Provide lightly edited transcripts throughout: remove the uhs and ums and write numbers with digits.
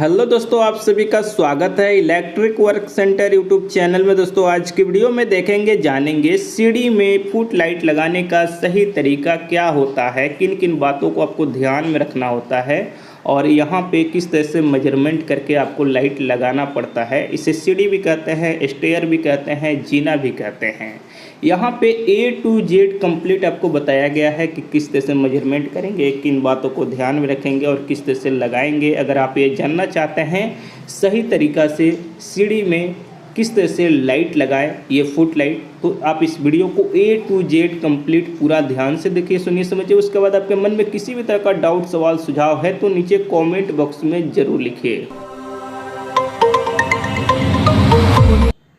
Hello दोस्तों, आप सभी का स्वागत है electric work centre YouTube channel में। दोस्तों आज की वीडियो में देखेंगे जानेंगे सीढ़ी में फुट लाइट लगाने का सही तरीका क्या होता है, किन किन बातों को आपको ध्यान में रखना होता है और यहाँ पे किस तरह से मेजरमेंट करके आपको लाइट लगाना पड़ता है। इसे सीढ़ी भी कहते हैं, स्टेयर भी कहते हैं, जीना भी कहते हैं। यहाँ पे A to Z कंप्लीट आपको बताया गया है कि किस तरह से मेजरमेंट करेंगे, किन बातों को ध्यान में रखेंगे और किस तरह से लगाएंगे। अगर आप ये जानना चाहते हैं सही तरीक़ा से सीढ़ी में किस तरह से लाइट लगाए, ये फुट लाइट, तो आप इस वीडियो को A to Z कंप्लीट पूरा ध्यान से देखिए, सुनिए, समझिए। उसके बाद आपके मन में किसी भी तरह का डाउट, सवाल, सुझाव है तो नीचे कॉमेंट बॉक्स में ज़रूर लिखिए।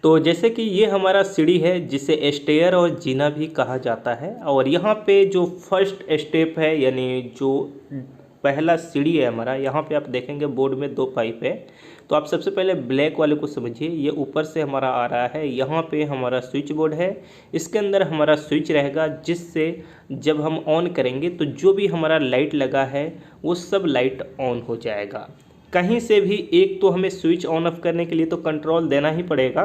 तो जैसे कि ये हमारा सीढ़ी है जिसे स्टेयर और जीना भी कहा जाता है, और यहाँ पे जो फर्स्ट स्टेप है यानी जो पहला सीढ़ी है हमारा, यहाँ पे आप देखेंगे बोर्ड में दो पाइप है। तो आप सबसे पहले ब्लैक वाले को समझिए, ये ऊपर से हमारा आ रहा है, यहाँ पे हमारा स्विच बोर्ड है, इसके अंदर हमारा स्विच रहेगा जिससे जब हम ऑन करेंगे तो जो भी हमारा लाइट लगा है वो सब लाइट ऑन हो जाएगा। कहीं से भी एक तो हमें स्विच ऑन ऑफ करने के लिए तो कंट्रोल देना ही पड़ेगा,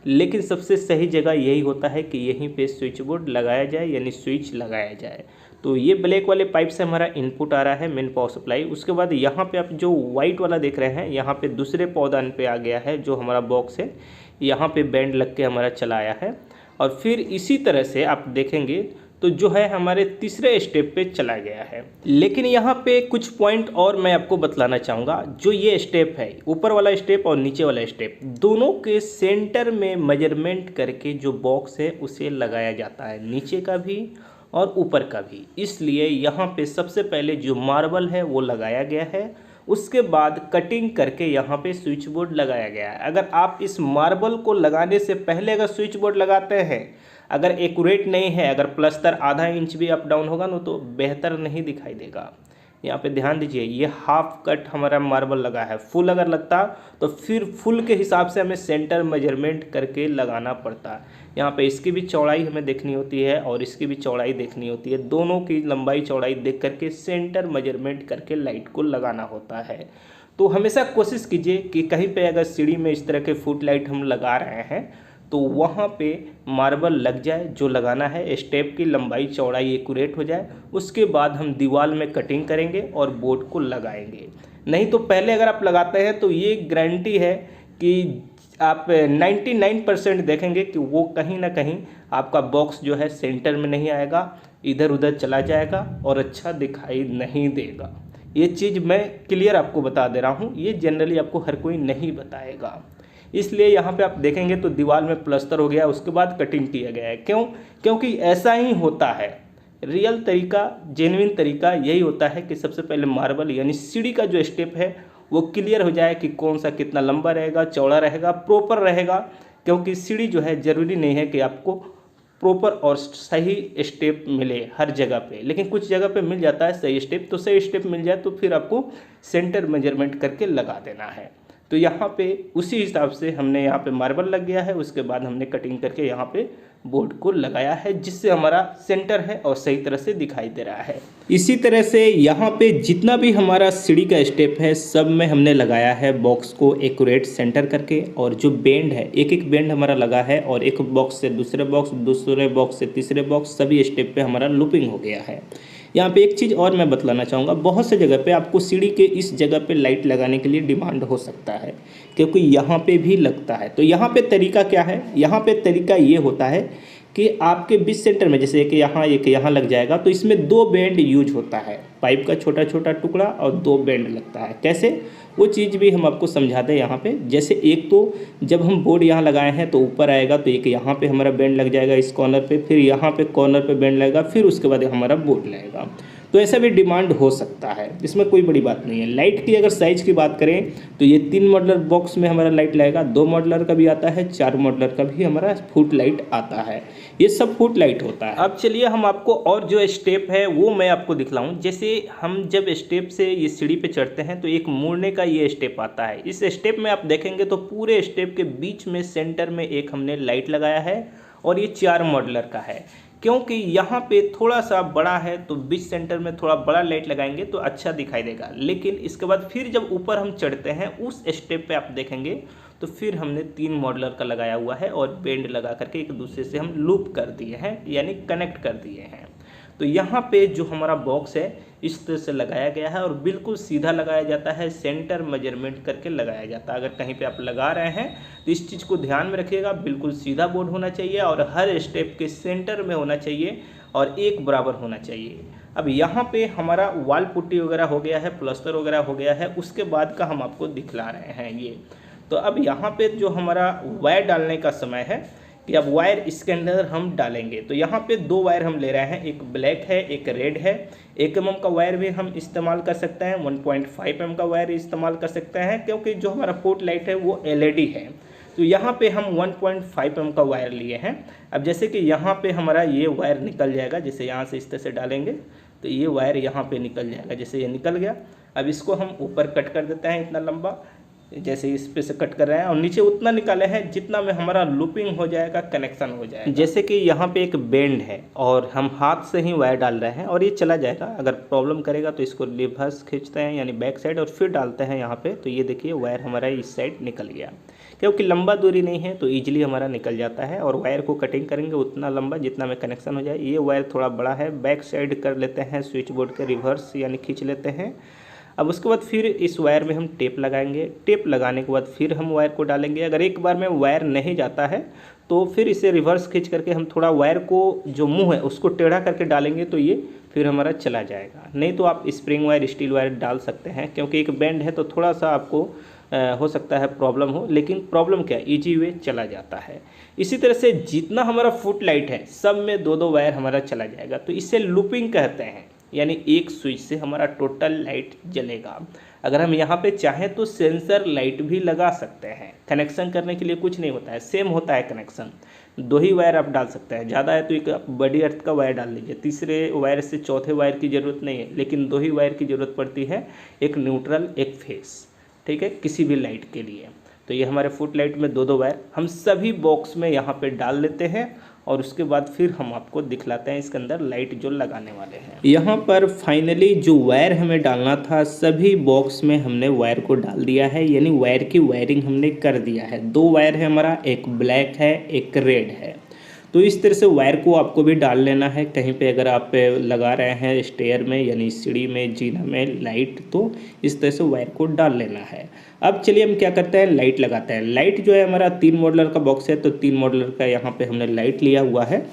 लेकिन सबसे सही जगह यही होता है कि यहीं पे स्विच बोर्ड लगाया जाए यानी स्विच लगाया जाए। तो ये ब्लैक वाले पाइप से हमारा इनपुट आ रहा है, मेन पावर सप्लाई। उसके बाद यहाँ पे आप जो वाइट वाला देख रहे हैं, यहाँ पे दूसरे पौधान पे आ गया है जो हमारा बॉक्स है, यहाँ पे बैंड लग के हमारा चला आया है। और फिर इसी तरह से आप देखेंगे तो जो है हमारे तीसरे स्टेप पे चला गया है। लेकिन यहाँ पे कुछ पॉइंट और मैं आपको बतलाना चाहूँगा। जो ये स्टेप है, ऊपर वाला स्टेप और नीचे वाला स्टेप, दोनों के सेंटर में मेजरमेंट करके जो बॉक्स है उसे लगाया जाता है, नीचे का भी और ऊपर का भी। इसलिए यहाँ पे सबसे पहले जो मार्बल है वो लगाया गया है, उसके बाद कटिंग करके यहाँ पे स्विच बोर्ड लगाया गया है। अगर आप इस मार्बल को लगाने से पहले अगर स्विच बोर्ड लगाते हैं, अगर एक्यूरेट नहीं है, अगर प्लस्तर आधा इंच भी अप डाउन होगा ना तो बेहतर नहीं दिखाई देगा। यहाँ पे ध्यान दीजिए, ये हाफ कट हमारा मार्बल लगा है, फुल अगर लगता तो फिर फुल के हिसाब से हमें सेंटर मेजरमेंट करके लगाना पड़ता। यहाँ पे इसकी भी चौड़ाई हमें देखनी होती है और इसकी भी चौड़ाई देखनी होती है, दोनों की लंबाई चौड़ाई देख करके सेंटर मेजरमेंट करके लाइट को लगाना होता है। तो हमेशा कोशिश कीजिए कि कहीं पे अगर सीढ़ी में इस तरह के फुट लाइट हम लगा रहे हैं तो वहाँ पे मार्बल लग जाए, जो लगाना है, स्टेप की लंबाई चौड़ाई एक्यूरेट हो जाए। उसके बाद हम दीवार में कटिंग करेंगे और बोर्ड को लगाएंगे। नहीं तो पहले अगर आप लगाते हैं तो ये गारंटी है कि आप 99% देखेंगे कि वो कहीं ना कहीं आपका बॉक्स जो है सेंटर में नहीं आएगा, इधर उधर चला जाएगा और अच्छा दिखाई नहीं देगा। ये चीज़ मैं क्लियर आपको बता दे रहा हूँ, ये जनरली आपको हर कोई नहीं बताएगा। इसलिए यहाँ पे आप देखेंगे तो दीवार में प्लस्तर हो गया, उसके बाद कटिंग किया गया है। क्यों? क्योंकि ऐसा ही होता है। रियल तरीका, जेन्युइन तरीका यही होता है कि सबसे पहले मार्बल यानी सीढ़ी का जो स्टेप है वो क्लियर हो जाए कि कौन सा कितना लंबा रहेगा, चौड़ा रहेगा, प्रॉपर रहेगा। क्योंकि सीढ़ी जो है ज़रूरी नहीं है कि आपको प्रॉपर और सही स्टेप मिले हर जगह पे, लेकिन कुछ जगह पे मिल जाता है सही स्टेप। तो सही स्टेप मिल जाए तो फिर आपको सेंटर मेजरमेंट करके लगा देना है। तो यहाँ पे उसी हिसाब से हमने यहाँ पे मार्बल लग गया है, उसके बाद हमने कटिंग करके यहाँ पे बोर्ड को लगाया है, जिससे हमारा सेंटर है और सही तरह से दिखाई दे रहा है। इसी तरह से यहाँ पे जितना भी हमारा सीढ़ी का स्टेप है सब में हमने लगाया है बॉक्स को एक्यूरेट सेंटर करके, और जो बेंड है, एक एक बेंड हमारा लगा है, और एक बॉक्स से दूसरे बॉक्स, दूसरे बॉक्स से तीसरे बॉक्स, सभी स्टेप पे हमारा लूपिंग हो गया है। यहाँ पे एक चीज़ और मैं बतलाना चाहूँगा, बहुत से जगह पे आपको सीढ़ी के इस जगह पे लाइट लगाने के लिए डिमांड हो सकता है, क्योंकि यहाँ पे भी लगता है। तो यहाँ पे तरीका क्या है? यहाँ पे तरीका ये होता है कि आपके बीच सेंटर में, जैसे एक यहाँ लग जाएगा, तो इसमें दो बेंड यूज होता है, पाइप का छोटा छोटा टुकड़ा और दो बेंड लगता है। कैसे? वो चीज़ भी हम आपको समझा दें यहाँ पे। जैसे एक तो जब हम बोर्ड यहाँ लगाए हैं तो ऊपर आएगा, तो एक यहाँ पे हमारा बेंड लग जाएगा इस कॉर्नर पे, फिर यहाँ पे कॉर्नर पे बेंड लगेगा, फिर उसके बाद हमारा बोर्ड लगेगा। तो ऐसा भी डिमांड हो सकता है, इसमें कोई बड़ी बात नहीं है। लाइट की अगर साइज़ की बात करें तो ये 3 मॉडलर बॉक्स में हमारा लाइट लगेगा, 2 मॉडलर का भी आता है, 4 मॉडलर का भी हमारा फुट लाइट आता है। ये सब फुट लाइट होता है। अब चलिए हम आपको और जो स्टेप है वो मैं आपको दिखलाऊं। जैसे हम जब स्टेप से ये सीढ़ी पे चढ़ते हैं तो एक मुड़ने का ये स्टेप आता है। इस स्टेप में आप देखेंगे तो पूरे स्टेप के बीच में सेंटर में एक हमने लाइट लगाया है, और ये 4 मॉडलर का है। क्योंकि यहाँ पे थोड़ा सा बड़ा है तो बीच सेंटर में थोड़ा बड़ा लाइट लगाएंगे तो अच्छा दिखाई देगा। लेकिन इसके बाद फिर जब ऊपर हम चढ़ते हैं उस स्टेप पे आप देखेंगे तो फिर हमने 3 मॉडलर का लगाया हुआ है और बेंड लगा करके एक दूसरे से हम लूप कर दिए हैं, यानी कनेक्ट कर दिए हैं। तो यहाँ पे जो हमारा बॉक्स है इस तरह से लगाया गया है और बिल्कुल सीधा लगाया जाता है, सेंटर मेजरमेंट करके लगाया जाता है। अगर कहीं पे आप लगा रहे हैं तो इस चीज़ को ध्यान में रखिएगा, बिल्कुल सीधा बोर्ड होना चाहिए और हर स्टेप के सेंटर में होना चाहिए और एक बराबर होना चाहिए। अब यहाँ पे हमारा वाल पुट्टी वगैरह हो गया है, प्लास्टर वगैरह हो गया है, उसके बाद का हम आपको दिखला रहे हैं ये। तो अब यहाँ पे जो हमारा वायर डालने का समय है कि अब वायर इसके अंदर हम डालेंगे। तो यहाँ पे 2 वायर हम ले रहे हैं, एक ब्लैक है एक रेड है। 1 mm का वायर भी हम इस्तेमाल कर सकते हैं, 1.5 mm का वायर इस्तेमाल कर सकते हैं, क्योंकि जो हमारा पोर्ट लाइट है वो LED है। तो यहाँ पे हम 1.5 mm का वायर लिए हैं। अब जैसे कि यहाँ पे हमारा ये वायर निकल जाएगा, जैसे यहाँ से इस तरह से डालेंगे तो ये वायर यहाँ पे निकल जाएगा, जैसे ये निकल गया। अब इसको हम ऊपर कट कर देते हैं इतना लंबा, जैसे इस पे से कट कर रहे हैं, और नीचे उतना निकाले हैं जितना में हमारा लूपिंग हो जाएगा, कनेक्शन हो जाएगा। जैसे कि यहाँ पे एक बेंड है और हम हाथ से ही वायर डाल रहे हैं और ये चला जाएगा। अगर प्रॉब्लम करेगा तो इसको रिवर्स खींचते हैं यानी बैक साइड और फिर डालते हैं यहाँ पे, तो ये देखिए वायर हमारा इस साइड निकल गया। क्योंकि लंबा दूरी नहीं है तो ईजिली हमारा निकल जाता है। और वायर को कटिंग करेंगे उतना लंबा जितना में कनेक्शन हो जाए। ये वायर थोड़ा बड़ा है, बैक साइड कर लेते हैं, स्विच बोर्ड के रिवर्स यानी खींच लेते हैं। अब उसके बाद फिर इस वायर में हम टेप लगाएंगे। टेप लगाने के बाद फिर हम वायर को डालेंगे। अगर एक बार में वायर नहीं जाता है तो फिर इसे रिवर्स खींच करके हम थोड़ा वायर को जो मुंह है उसको टेढ़ा करके डालेंगे तो ये फिर हमारा चला जाएगा। नहीं तो आप स्प्रिंग वायर, स्टील वायर डाल सकते हैं, क्योंकि एक बेंड है तो थोड़ा सा आपको हो सकता है प्रॉब्लम हो, लेकिन प्रॉब्लम क्या, ईजी वे चला जाता है। इसी तरह से जितना हमारा फुट लाइट है सब में 2-2 वायर हमारा चला जाएगा, तो इसे लूपिंग कहते हैं। यानी एक स्विच से हमारा टोटल लाइट जलेगा। अगर हम यहाँ पे चाहें तो सेंसर लाइट भी लगा सकते हैं। कनेक्शन करने के लिए कुछ नहीं होता है, सेम होता है कनेक्शन। 2 ही वायर आप डाल सकते हैं, ज़्यादा है तो एक बड़ी अर्थ का वायर डाल लीजिए, तीसरे वायर से चौथे वायर की ज़रूरत नहीं है, लेकिन 2 ही वायर की ज़रूरत पड़ती है, एक न्यूट्रल एक फेस, ठीक है, किसी भी लाइट के लिए। तो ये हमारे फुट लाइट में 2-2 वायर हम सभी बॉक्स में यहाँ पे डाल लेते हैं और उसके बाद फिर हम आपको दिखलाते हैं इसके अंदर लाइट जो लगाने वाले हैं। यहाँ पर फाइनली जो वायर हमें डालना था सभी बॉक्स में हमने वायर को डाल दिया है, यानी वायर की वायरिंग हमने कर दिया है। 2 वायर है हमारा, एक ब्लैक है एक रेड है। तो इस तरह से वायर को आपको भी डाल लेना है। कहीं पे अगर आप लगा रहे हैं स्टेयर में यानी सीढ़ी में, जीना में लाइट, तो इस तरह से वायर को डाल लेना है। अब चलिए हम क्या करते हैं, लाइट लगाते हैं। लाइट जो है हमारा 3 मॉडलर का बॉक्स है, तो 3 मॉडलर का यहाँ पे हमने लाइट लिया हुआ है।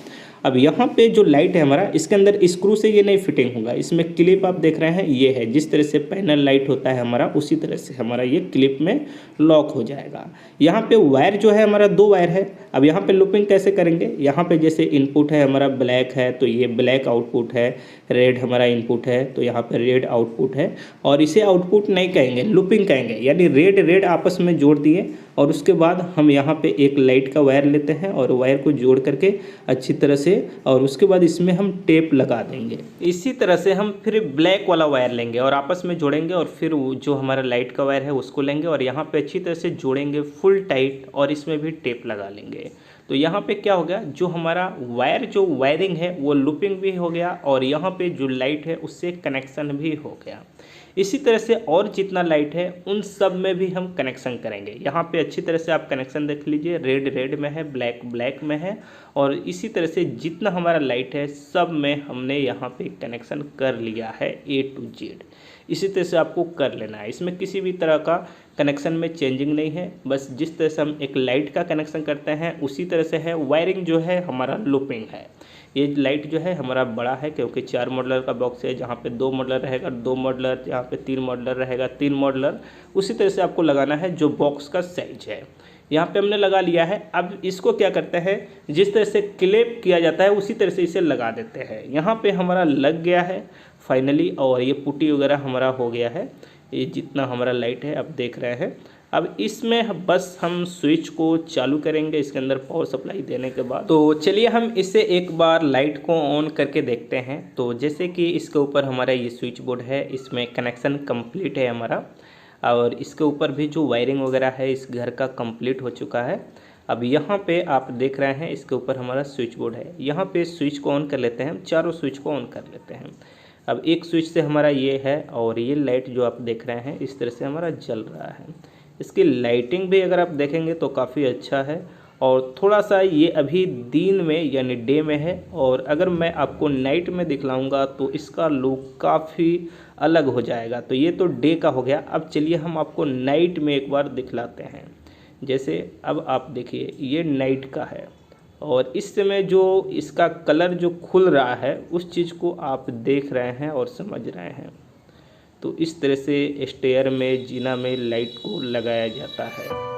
अब यहाँ पे जो लाइट है हमारा, इसके अंदर स्क्रू से ये नहीं फिटिंग होगा, इसमें क्लिप आप देख रहे हैं ये है। जिस तरह से पैनल लाइट होता है हमारा, उसी तरह से हमारा ये क्लिप में लॉक हो जाएगा। यहाँ पे वायर जो है हमारा 2 वायर है। अब यहाँ पे लूपिंग कैसे करेंगे, यहाँ पे जैसे इनपुट है हमारा ब्लैक है तो ये ब्लैक आउटपुट है, रेड हमारा इनपुट है तो यहाँ पे रेड आउटपुट है। और इसे आउटपुट नहीं कहेंगे, लूपिंग कहेंगे, यानी रेड रेड आपस में जोड़ दिए और उसके बाद हम यहाँ पे एक लाइट का वायर लेते हैं और वायर को जोड़ करके अच्छी तरह से, और उसके बाद इसमें हम टेप लगा देंगे। इसी तरह से हम फिर ब्लैक वाला वायर लेंगे और आपस में जोड़ेंगे और फिर जो हमारा लाइट का वायर है उसको लेंगे और यहाँ पे अच्छी तरह से जोड़ेंगे फुल टाइट, और इसमें भी टेप लगा लेंगे। तो यहाँ पे क्या हो गया, जो हमारा वायर जो वायरिंग है वो लूपिंग भी हो गया और यहाँ पे जो लाइट है उससे कनेक्शन भी हो गया। इसी तरह से और जितना लाइट है उन सब में भी हम कनेक्शन करेंगे। यहाँ पे अच्छी तरह से आप कनेक्शन देख लीजिए, रेड रेड में है, ब्लैक ब्लैक में है, और इसी तरह से जितना हमारा लाइट है सब में हमने यहाँ पे कनेक्शन कर लिया है A to Z। इसी तरह से आपको कर लेना है, इसमें किसी भी तरह का कनेक्शन में चेंजिंग नहीं है। बस जिस तरह से हम एक लाइट का कनेक्शन करते हैं उसी तरह से है। वायरिंग जो है हमारा लूपिंग है। ये लाइट जो है हमारा बड़ा है क्योंकि 4 मॉडलर का बॉक्स है, जहाँ पे 2 मॉडलर रहेगा 2 मॉडलर, यहाँ पे 3 मॉडलर रहेगा 3 मॉडलर। उसी तरह से आपको लगाना है जो बॉक्स का साइज है। यहाँ पे हमने लगा लिया है। अब इसको क्या करते हैं, जिस तरह से क्लिप किया जाता है उसी तरह से इसे लगा देते हैं। यहाँ पे हमारा लग गया है फाइनली, और ये पुट्टी वगैरह हमारा हो गया है। ये जितना हमारा लाइट है आप देख रहे हैं। अब इसमें बस हम स्विच को चालू करेंगे इसके अंदर पावर सप्लाई देने के बाद। तो चलिए हम इसे एक बार लाइट को ऑन करके देखते हैं। तो जैसे कि इसके ऊपर हमारा ये स्विच बोर्ड है, इसमें कनेक्शन कंप्लीट है हमारा, और इसके ऊपर भी जो वायरिंग वगैरह है इस घर का कंप्लीट हो चुका है। अब यहाँ पे आप देख रहे हैं इसके ऊपर हमारा स्विच बोर्ड है। यहाँ पे स्विच को ऑन कर लेते हैं, हम चारों स्विच को ऑन कर लेते हैं। अब एक स्विच से हमारा ये है और ये लाइट जो आप देख रहे हैं इस तरह से हमारा जल रहा है। इसकी लाइटिंग भी अगर आप देखेंगे तो काफ़ी अच्छा है और थोड़ा सा ये अभी दिन में यानी डे में है, और अगर मैं आपको नाइट में दिखलाऊंगा तो इसका लुक काफ़ी अलग हो जाएगा। तो ये तो डे का हो गया। अब चलिए हम आपको नाइट में एक बार दिखलाते हैं। जैसे अब आप देखिए ये नाइट का है और इस समय जो इसका कलर जो खुल रहा है उस चीज़ को आप देख रहे हैं और समझ रहे हैं। तो इस तरह से स्टेयर में जीना में लाइट को लगाया जाता है।